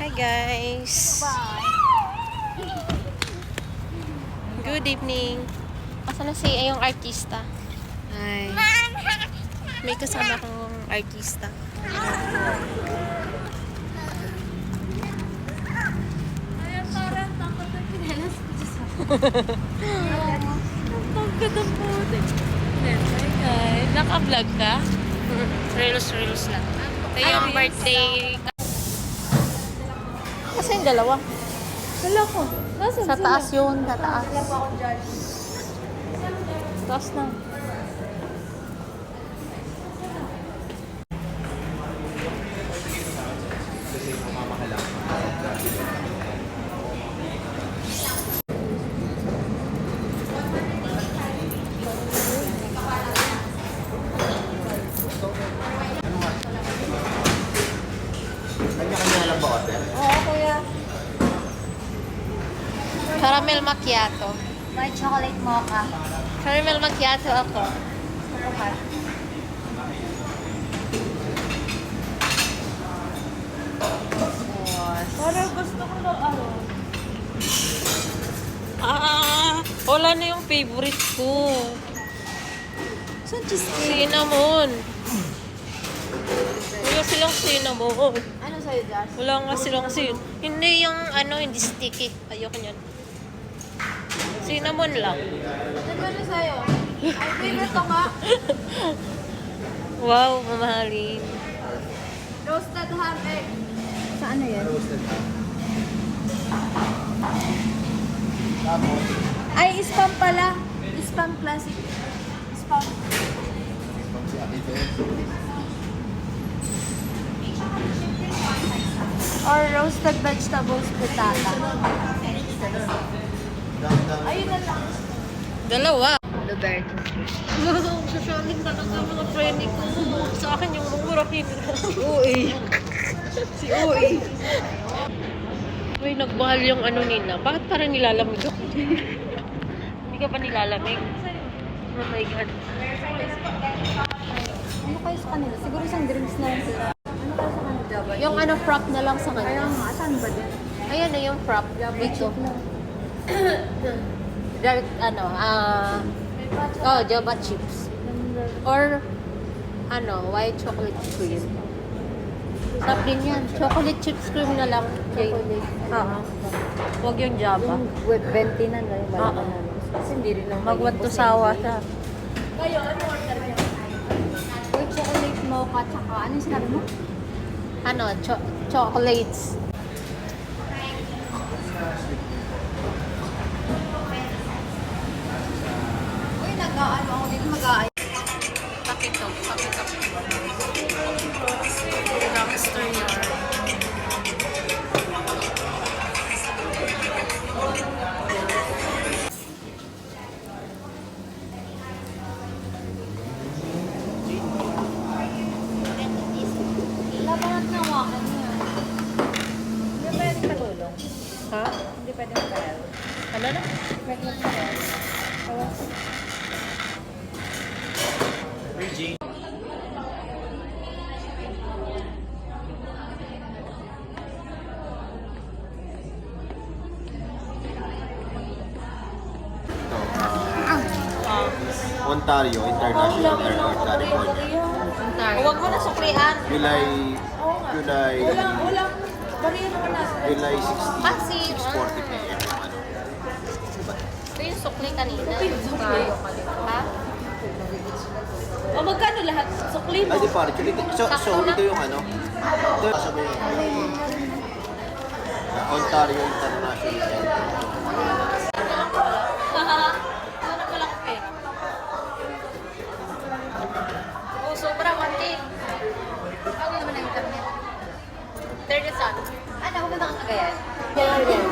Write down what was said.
Hi guys. Good evening. Asa na si yung artista? Ay. May kasama kong artista. Ay, parang takot na pinelas ko sa Pagkat ang puti. Hi guys. Naka-vlog ka? Reels lang. Ito yung birthday. Kasi yung dalawa. Wala ko. Nasaan Sa taas yun. Sa taas. Wala pa akong judge. Taas na. Kanya-kanya lang ba order? Oo, kuya. Caramel macchiato. May chocolate mocha. Caramel macchiato ako. Okay. Parang gusto ko lang Wala na yung favorite ko. Saan cheesecake? Cinnamon. Wala silang cinnamon. Ano sa'yo, Josh? Wala nga silang cinnamon. Hindi yung hindi sticky. Ayoko nyan. Cinnamon lang. Ano sa'yo? Ay, favorite ko nga. Wow, mamahalin. Roasted ham egg. Sa ano yan? Roasted ham. Tapos, Ay, spam pala. Spam classic. Spam. pag si Ate Beth. Or roasted vegetables pitata. Dami-dami. Ayun na lang. Dalawa. Roberto. Sasaling talaga mga friend ko. Sa akin yung mura Uy. Si Uy. Uy, nagmahal yung nila. Bakit parang nilalamig ako? Hindi ka ba nilalamig? Oh my God. Ano kayo sa kanila? Siguro isang drinks na lang sila. Ano kayo sa kanila? Java. Yung prop na lang sa Kaya kanya. nga, saan ba din? Ayan na yung prop. Dito. Dark, Java chips. Or, white chocolate cream. Sarap din yan. Chocolate chips cream na lang. Okay. Huwag yung Java. With 20 na yung Oo. Kasi hindi rin naman. Magwantusawa siya. Kayo, ano order niyo? With chocolate mocha, tsaka ano yung sinabi mo? Chocolates. Uy, nag-ano ako dito mag-aay. Pakito. Gangster yard. Labanat na wakan niya. Hindi pwede patulong. Ha? Hindi pwede magkaral. Ano na? Pwede magkaral. Reggie. Ontario International Airport, California. Huwag mo na suklian. July Ulang. Bariya naman natin. July 16, Kasi, 6:40 p.m. yung ano. ito yung sukli kanina. Sukli. Ha? O magkano lahat? Sukli mo. Ay, di pare. So ito yung ano. Ito yung sabi yung Ontario International Airport. Ano palang pera? Oh, sobrang konti. Ano naman ang internet? 30 saan? Ano, maganda kang kagayan? Yan, yan.